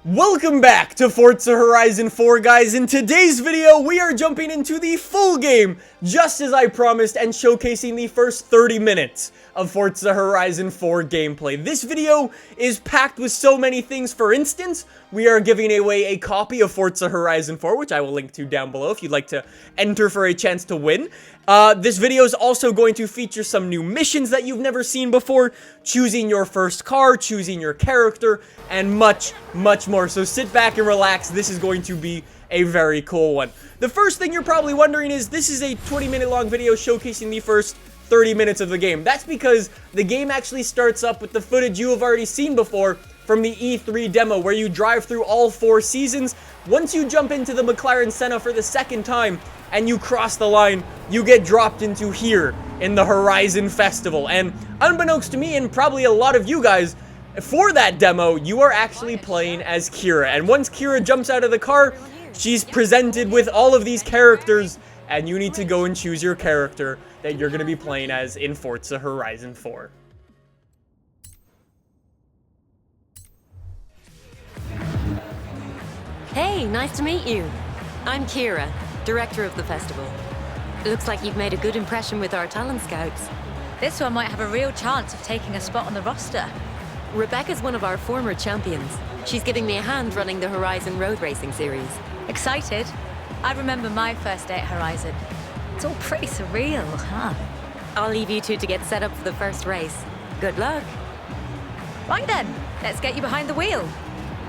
Welcome back to Forza Horizon 4, guys. In today's video, we are jumping into the full game, just as I promised, and showcasing the first 30 minutes of Forza Horizon 4 gameplay. This video is packed with so many things. For instance, we are giving away a copy of Forza Horizon 4, which I will link to down below if you'd like to enter for a chance to win. This video is also going to feature some new missions that you've never seen before, choosing your first car, choosing your character, and much more. So sit back and relax. This is going to be a very cool one. The first thing you're probably wondering is, this is a 20-minute long video showcasing the first 30 minutes of the game. That's because the game actually starts up with the footage you have already seen before from the E3 demo, where you drive through all 4 seasons. Once you jump into the McLaren Senna for the second time and you cross the line, you get dropped into here in the Horizon Festival. And unbeknownst to me and probably a lot of you guys, for that demo, you are actually playing as Kira. And once Kira jumps out of the car, she's presented with all of these characters, and you need to go and choose your character that you're going to be playing as in Forza Horizon 4. Hey, nice to meet you. I'm Kira, director of the festival. Looks like you've made a good impression with our talent scouts. This one might have a real chance of taking a spot on the roster. Rebecca's one of our former champions. She's giving me a hand running the Horizon Road Racing series. Excited? I remember my first day at Horizon. It's all pretty surreal, huh? I'll leave you two to get set up for the first race. Good luck. Right then, let's get you behind the wheel.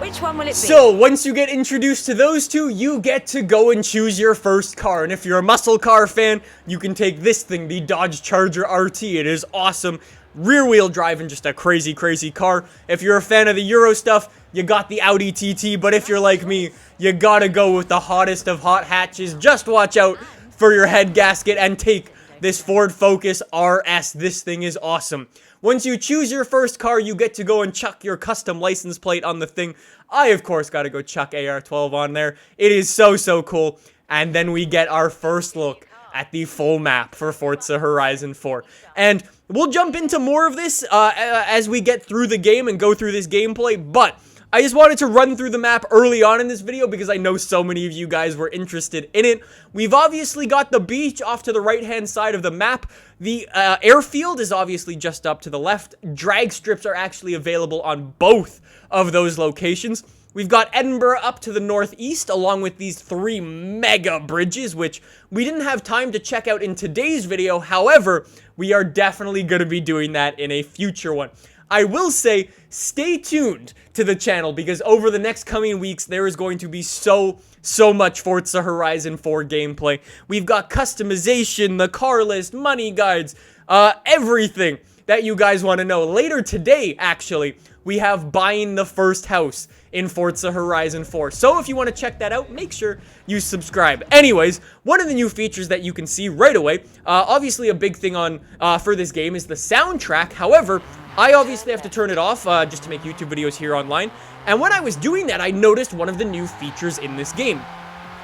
Which one will it be? So, once you get introduced to those two, you get to go and choose your first car. And if you're a muscle car fan, you can take this thing, the Dodge Charger RT. It is awesome. Rear-wheel drive and just a crazy car. If you're a fan of the Euro stuff, you got the Audi TT. But if you're like me, you gotta go with the hottest of hot hatches. Just watch out for your head gasket and take this Ford Focus RS. This thing is awesome. Once you choose your first car, you get to go and chuck your custom license plate on the thing. I, of course, gotta go chuck AR12 on there. It is so cool. And then we get our first look at the full map for Forza Horizon 4. And we'll jump into more of this as we get through the game and go through this gameplay, but I just wanted to run through the map early on in this video because I know so many of you guys were interested in it. We've obviously got the beach off to the right-hand side of the map. The airfield is obviously just up to the left. Drag strips are actually available on both of those locations. We've got Edinburgh up to the northeast, along with these 3 mega bridges, which we didn't have time to check out in today's video. However, we are definitely going to be doing that in a future one. I will say, stay tuned to the channel, because over the next coming weeks, there is going to be so much Forza Horizon 4 gameplay. We've got customization, the car list, money guides, everything that you guys want to know. Later today, actually, we have buying the first house in Forza Horizon 4. So if you want to check that out, make sure you subscribe. Anyways, one of the new features that you can see right away, obviously a big thing on for this game is the soundtrack. However, I obviously have to turn it off just to make YouTube videos here online. And when I was doing that, I noticed one of the new features in this game.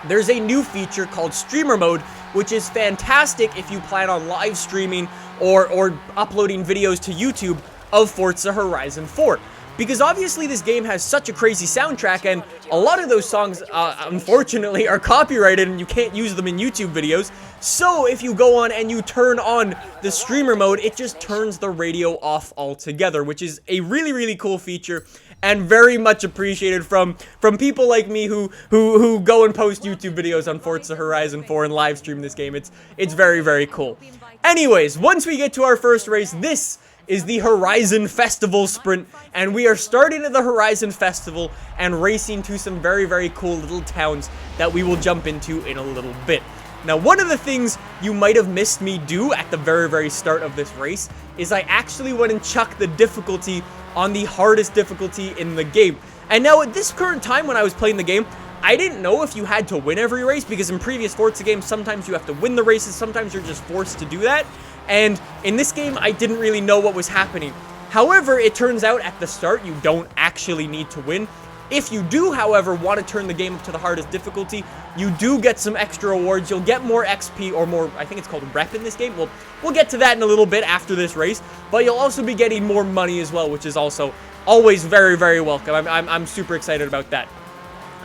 There's a new feature called Streamer Mode, which is fantastic if you plan on live streaming or uploading videos to YouTube of Forza Horizon 4. Because obviously this game has such a crazy soundtrack, and a lot of those songs, unfortunately, are copyrighted and you can't use them in YouTube videos. So if you go on and you turn on the streamer mode, it just turns the radio off altogether, which is a really cool feature and very much appreciated from people like me who go and post YouTube videos on Forza Horizon 4 and live stream this game. It's very cool. Anyways, once we get to our first race, this is the Horizon Festival Sprint, and we are starting at the Horizon Festival and racing to some very cool little towns that we will jump into in a little bit. Now, one of the things you might have missed me do at the very start of this race is I actually went and chucked the difficulty on the hardest difficulty in the game. And now at this current time when I was playing the game, I didn't know if you had to win every race, because in previous Forza games, sometimes you have to win the races, sometimes you're just forced to do that. And in this game, I didn't really know what was happening. However, it turns out at the start, you don't actually need to win. If you do, however, want to turn the game up to the hardest difficulty, you do get some extra rewards. You'll get more XP, or more, I think it's called rep in this game. We'll get to that in a little bit after this race, but you'll also be getting more money as well, which is also always very, very welcome. I'm super excited about that.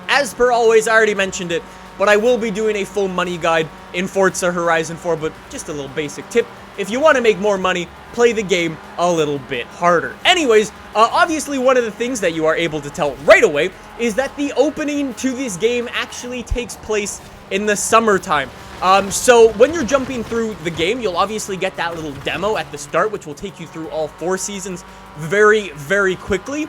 As per always, I already mentioned it, but I will be doing a full money guide in Forza Horizon 4, but just a little basic tip. If you want to make more money, play the game a little bit harder. Anyways, obviously one of the things that you are able to tell right away is that the opening to this game actually takes place in the summertime. So when you're jumping through the game, you'll obviously get that little demo at the start, which will take you through all 4 seasons very, very quickly.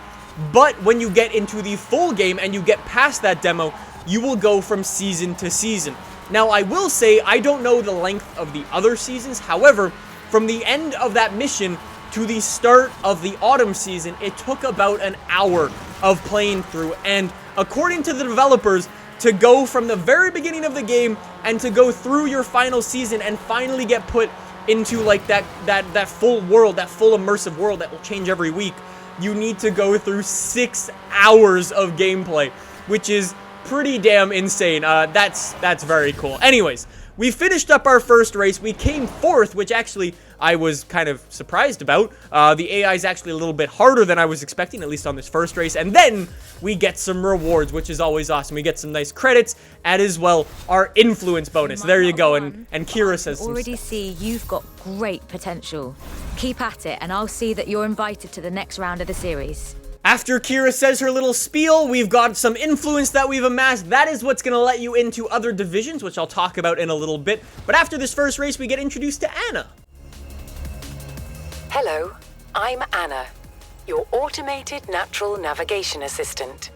But when you get into the full game and you get past that demo, you will go from season to season. Now, I will say, I don't know the length of the other seasons. However, from the end of that mission to the start of the autumn season, it took about an hour of playing through. And according to the developers, to go from the very beginning of the game and to go through your final season and finally get put into like that full world, that full immersive world that will change every week, you need to go through 6 hours of gameplay, which is pretty damn insane. That's very cool. Anyways, we finished up our first race. We came 4th, which actually I was kind of surprised about. The AI is actually a little bit harder than I was expecting, at least on this first race. And then we get some rewards, which is always awesome. We get some nice credits, and as well our influence bonus. There you go. And Kira says some already see you've got great potential. Keep at it, and I'll see that you're invited to the next round of the series. After Kira says her little spiel, we've got some influence that we've amassed. That is what's going to let you into other divisions, which I'll talk about in a little bit. But after this first race, we get introduced to Anna. Hello, I'm Anna, your automated natural navigation assistant.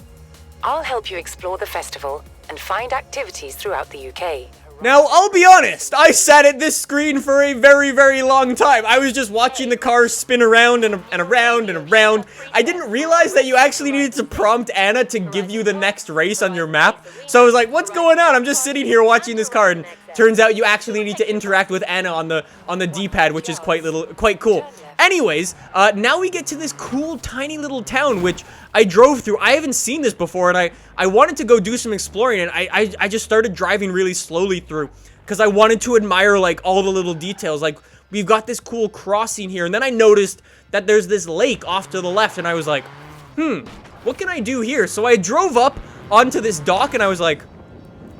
I'll help you explore the festival and find activities throughout the UK. Now, I'll be honest, I sat at this screen for a very, very long time. I was just watching the cars spin around and around and around. I didn't realize that you actually needed to prompt Anna to give you the next race on your map. So I was like, what's going on? I'm just sitting here watching this car, and turns out you actually need to interact with Anna on the D-pad, which is quite cool. Anyways, now we get to this cool, tiny little town, which I drove through. I haven't seen this before, and I wanted to go do some exploring, and I just started driving really slowly through, because I wanted to admire, like, all the little details. Like, we've got this cool crossing here, and then I noticed that there's this lake off to the left, and I was like, what can I do here? So I drove up onto this dock, and I was like,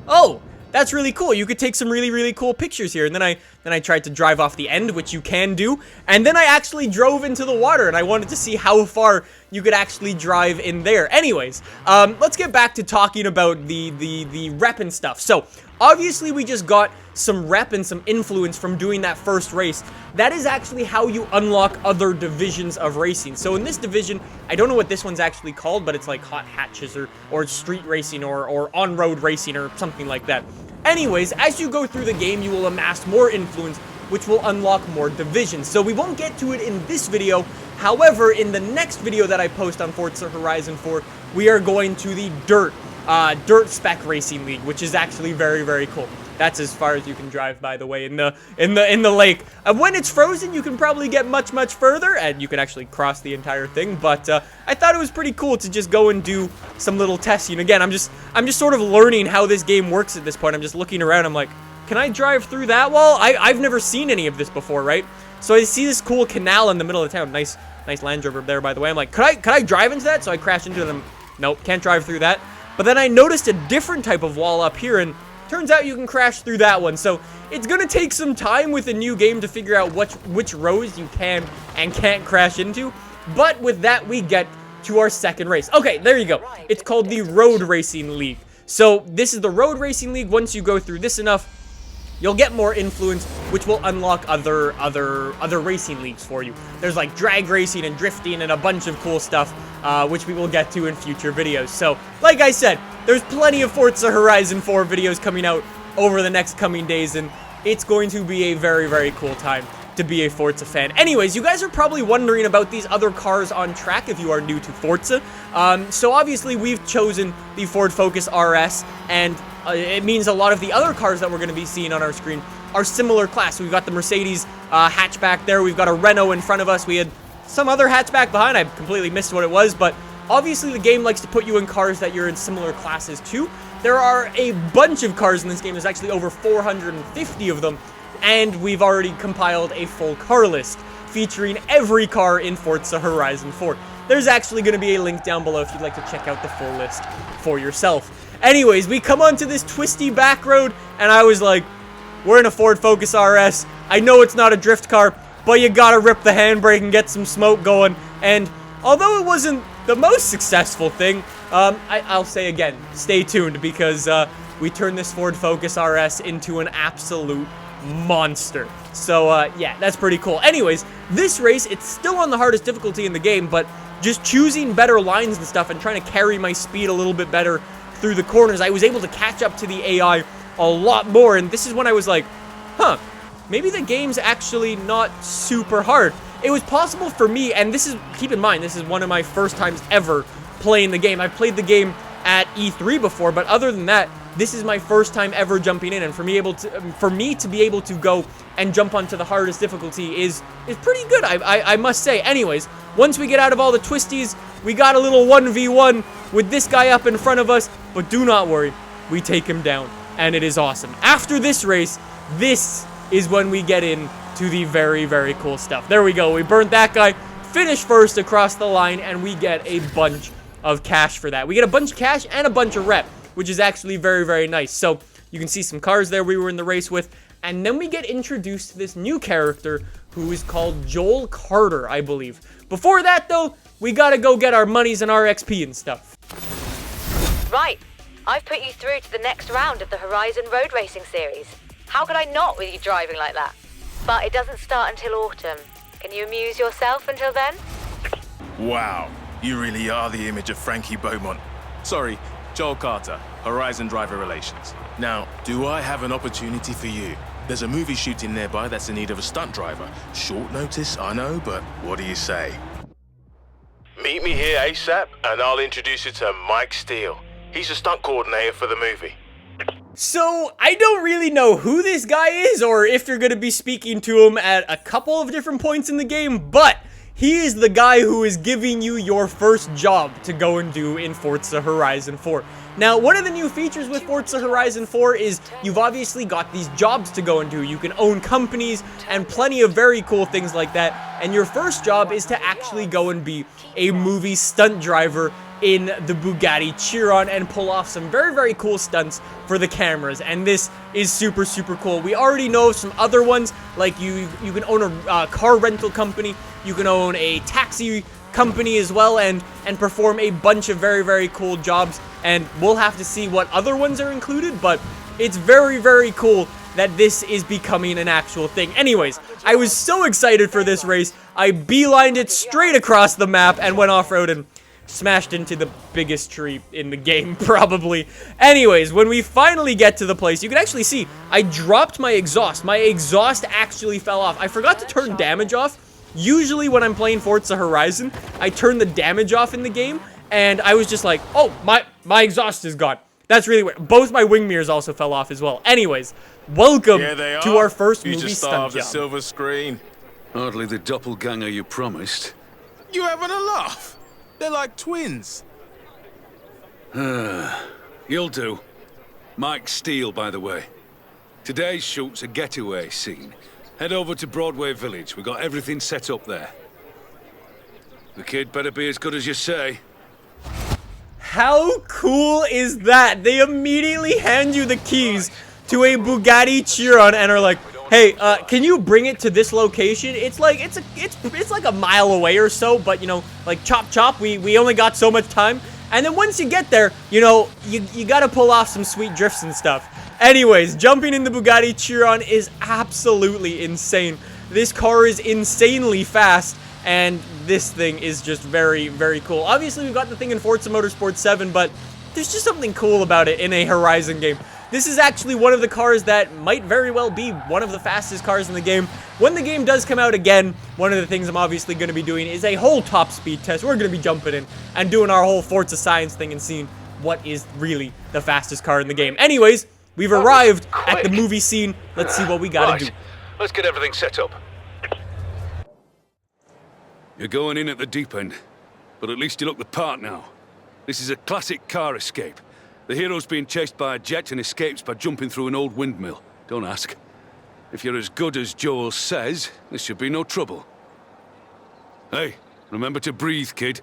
oh, that's really cool. You could take some really, really cool pictures here. And then I tried to drive off the end, which you can do. And then I actually drove into the water, and I wanted to see how far you could actually drive in there. Anyways, let's get back to talking about the rep and stuff. So, obviously, we just got some rep and some influence from doing that first race. That is actually how you unlock other divisions of racing. So in this division, I don't know what this one's actually called, but it's like hot hatches or street racing or on-road racing or something like that. Anyways, as you go through the game, you will amass more influence, which will unlock more divisions. So we won't get to it in this video. However, in the next video that I post on Forza Horizon 4, we are going to the Dirt Spec Racing League, which is actually very, very cool. That's as far as you can drive, by the way, in the lake. When it's frozen, you can probably get much further, and you can actually cross the entire thing. But I thought it was pretty cool to just go and do some little testing. Again, I'm just sort of learning how this game works at this point. I'm just looking around. I'm like, can I drive through that wall? I've never seen any of this before, right? So I see this cool canal in the middle of the town. Nice Land Rover there, by the way. I'm like, could I drive into that? So I crashed into them. Nope, can't drive through that. But then I noticed a different type of wall up here, and turns out you can crash through that one. So it's gonna take some time with a new game to figure out which rows you can and can't crash into. But with that, we get to our second race. Okay, there you go. It's called the Road Racing League. So this is the Road Racing League. Once you go through this enough, you'll get more influence, which will unlock other racing leagues for you. There's like drag racing and drifting and a bunch of cool stuff, which we will get to in future videos. So, like I said, there's plenty of Forza Horizon 4 videos coming out over the next coming days, and it's going to be a very, very cool time to be a Forza fan. Anyways, you guys are probably wondering about these other cars on track if you are new to Forza. So obviously we've chosen the Ford Focus RS, and it means a lot of the other cars that we're going to be seeing on our screen are similar class. So we've got the Mercedes hatchback there. We've got a Renault in front of us. We had some other hatchback behind. I completely missed what it was, but obviously the game likes to put you in cars that you're in similar classes to. There are a bunch of cars in this game. There's actually over 450 of them, and we've already compiled a full car list featuring every car in Forza Horizon 4. there's actually going to be a link down below if you'd like to check out the full list for yourself. Anyways, we come onto this twisty back road, and I was like, we're in a Ford Focus RS. I know it's not a drift car, but you gotta rip the handbrake and get some smoke going. And although it wasn't the most successful thing, I'll say again, stay tuned, because we turned this Ford Focus RS into an absolute monster. So yeah, that's pretty cool. Anyways, this race, it's still on the hardest difficulty in the game, but just choosing better lines and stuff and trying to carry my speed a little bit better through the corners, I was able to catch up to the AI a lot more. And this is when I was like, huh, maybe the game's actually not super hard. It was possible for me, and this is, keep in mind, this is one of my first times ever playing the game. I've played the game at E3 before, but other than that, this is my first time ever jumping in, and for me to be able to go and jump onto the hardest difficulty is pretty good, I must say. Anyways, once we get out of all the twisties, we got a little 1v1 with this guy up in front of us, but do not worry, we take him down, and it is awesome. After this race, this is when we get into the very, very cool stuff. There we go, we burnt that guy, finished first across the line, and we get a bunch of cash for that. We get a bunch of cash and a bunch of rep, which is actually very, very nice. So you can see some cars there we were in the race with, and then we get introduced to this new character who is called Joel Carter, I believe. Before that, though, we gotta go get our monies and our XP and stuff. Right, I've put you through to the next round of the Horizon Road Racing Series. How could I not with you driving like that? But it doesn't start until autumn. Can you amuse yourself until then? Wow, you really are the image of Frankie Beaumont. Sorry, Joel Carter, Horizon Driver Relations. Now, do I have an opportunity for you? There's a movie shooting nearby that's in need of a stunt driver. Short notice, I know, but what do you say? Meet me here ASAP, and I'll introduce you to Mike Steele. He's a stunt coordinator for the movie. So, I don't really know who this guy is, or if you're going to be speaking to him at a couple of different points in the game, but he is the guy who is giving you your first job to go and do in Forza Horizon 4. Now, one of the new features with Forza Horizon 4 is you've obviously got these jobs to go and do. You can own companies and plenty of very cool things like that. And your first job is to actually go and be a movie stunt driver in the Bugatti Chiron and pull off some very, very cool stunts for the cameras. And this is super, super cool. We already know some other ones, like you can own a car rental company, you can own a taxi company as well, and perform a bunch of very, very cool jobs. And we'll have to see what other ones are included, but it's very, very cool that this is becoming an actual thing. Anyways, I was so excited for this race, I beelined it straight across the map and went off-road and smashed into the biggest tree in the game, probably. Anyways, when we finally get to the place, you can actually see I dropped my exhaust. My exhaust actually fell off. I forgot to turn damage off. Usually when I'm playing Forza Horizon, I turn the damage off in the game, and I was just like, oh, my exhaust is gone. That's really weird. Both my wing mirrors also fell off as well. Anyways, welcome to our first movie stunt job. Silver screen. Hardly the doppelganger you promised. You having a laugh? They're like twins. You'll do. Mike Steele, by the way. Today's shoot's a getaway scene. Head over to Broadway Village. We got everything set up there. The kid better be as good as you say. How cool is that? They immediately hand you the keys to a Bugatti Chiron and are like, hey, can you bring it to this location? It's like a mile away or so, but you know, like chop chop, we only got so much time. And then once you get there, you know, you gotta pull off some sweet drifts and stuff. Anyways, jumping in the Bugatti Chiron is absolutely insane. This car is insanely fast, and this thing is just very, very cool. Obviously, we've got the thing in Forza Motorsport 7, but there's just something cool about it in a Horizon game. This is actually one of the cars that might very well be one of the fastest cars in the game. When the game does come out again, one of the things I'm obviously going to be doing is a whole top speed test. We're going to be jumping in and doing our whole Forza science thing and seeing what is really the fastest car in the game. Anyways, we've arrived at the movie scene. Let's see what we got to do. Let's get everything set up. You're going in at the deep end, but at least you look the part now. This is a classic car escape. The hero's being chased by a jet and escapes by jumping through an old windmill. Don't ask. If you're as good as Joel says, this should be no trouble. Hey, remember to breathe, kid.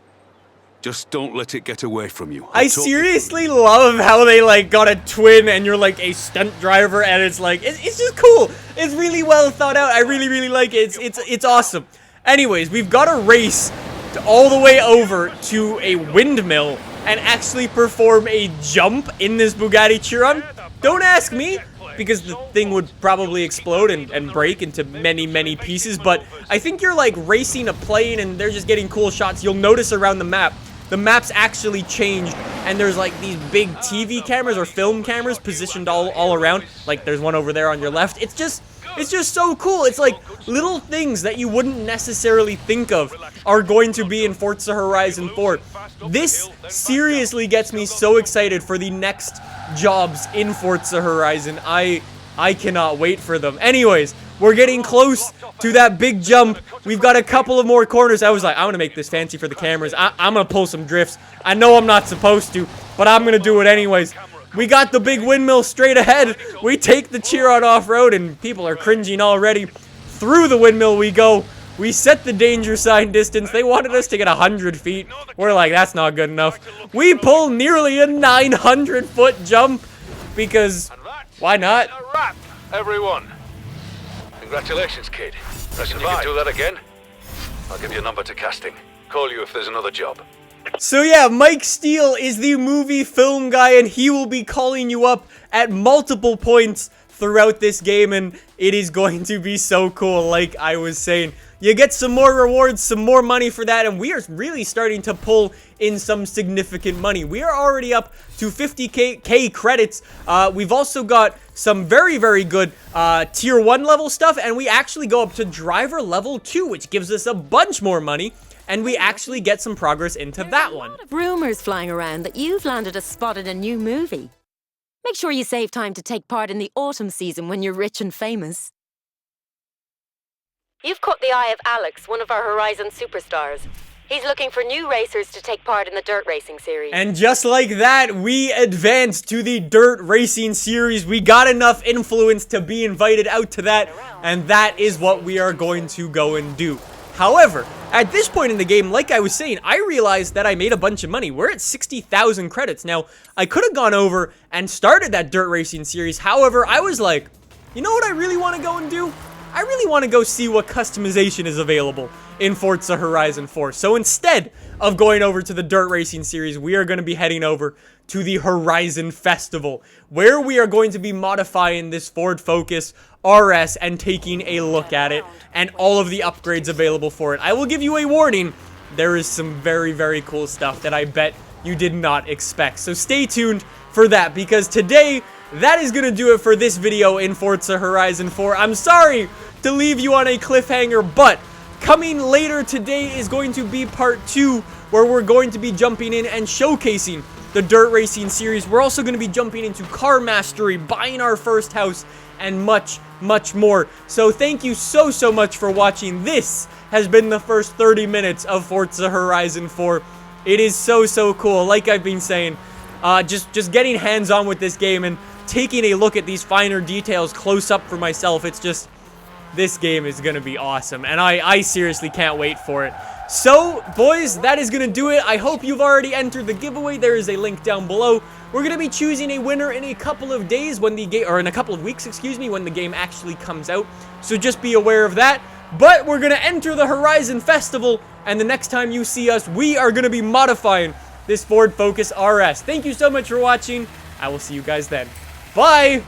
Just don't let it get away from you. I seriously love how they, like, got a twin and you're, like, a stunt driver, and it's, like, it's just cool. It's really well thought out. I really, really like it. It's awesome. Anyways, we've got to race all the way over to a windmill and actually perform a jump in this Bugatti Chiron. Don't ask me, because the thing would probably explode and break into many, many pieces, but I think you're, like, racing a plane and they're just getting cool shots. You'll notice around the map, the map's actually changed, and there's, like, these big TV cameras or film cameras positioned all around. Like, there's one over there on your left. It's just so cool. It's like little things that you wouldn't necessarily think of are going to be in Forza Horizon 4. This seriously gets me so excited for the next jobs in Forza Horizon. I cannot wait for them. Anyways, we're getting close to that big jump. We've got a couple of more corners. I was like, I want to make this fancy for the cameras. I'm going to pull some drifts. I know I'm not supposed to, but I'm going to do it anyways. We got the big windmill straight ahead. We take the Chiron off-road, and people are cringing already. Through the windmill we go. We set the danger sign distance. They wanted us to get 100 feet. We're like, that's not good enough. We pull nearly a 900-foot jump because why not? A wrap, everyone. Congratulations, kid. Reckon you can do that again? I'll give you a number to casting. Call you if there's another job. So yeah, Mike Steele is the movie film guy, and he will be calling you up at multiple points throughout this game, and it is going to be so cool, like I was saying. You get some more rewards, some more money for that, and we are really starting to pull in some significant money. We are already up to 50k credits. We've also got some very, very good tier 1 level stuff, and we actually go up to driver level 2, which gives us a bunch more money, and we actually get some progress into that one. There's a lot of rumors flying around that you've landed a spot in a new movie. Make sure you save time to take part in the autumn season when you're rich and famous. You've caught the eye of Alex, one of our Horizon superstars. He's looking for new racers to take part in the dirt racing series. And just like that, we advanced to the dirt racing series. We got enough influence to be invited out to that, and that is what we are going to go and do. However, at this point in the game, like I was saying, I realized that I made a bunch of money. We're at 60,000 credits. Now, I could have gone over and started that dirt racing series. However, I was like, you know what I really want to go and do? I really want to go see what customization is available in Forza Horizon 4. So instead of going over to the dirt racing series, we are going to be heading over to the Horizon Festival, where we are going to be modifying this Ford Focus RS and taking a look at it and all of the upgrades available for it. I will give you a warning. There is some very, very cool stuff that I bet you did not expect. So stay tuned for that, because today, that is going to do it for this video in Forza Horizon 4. I'm sorry to leave you on a cliffhanger, but coming later today is going to be part 2, where we're going to be jumping in and showcasing the dirt racing series. We're also going to be jumping into car mastery, buying our first house, and much, much more. So thank you so, so much for watching. This has been the first 30 minutes of Forza Horizon 4. It is so, so cool. Like I've been saying, just getting hands-on with this game and taking a look at these finer details close up for myself. It's just, this game is going to be awesome, and I seriously can't wait for it. So, boys, that is going to do it. I hope you've already entered the giveaway. There is a link down below. We're going to be choosing a winner in a couple of days when the game, or in a couple of weeks, excuse me, when the game actually comes out. So just be aware of that. But we're going to enter the Horizon Festival, and the next time you see us, we are going to be modifying this Ford Focus RS. Thank you so much for watching. I will see you guys then. Bye!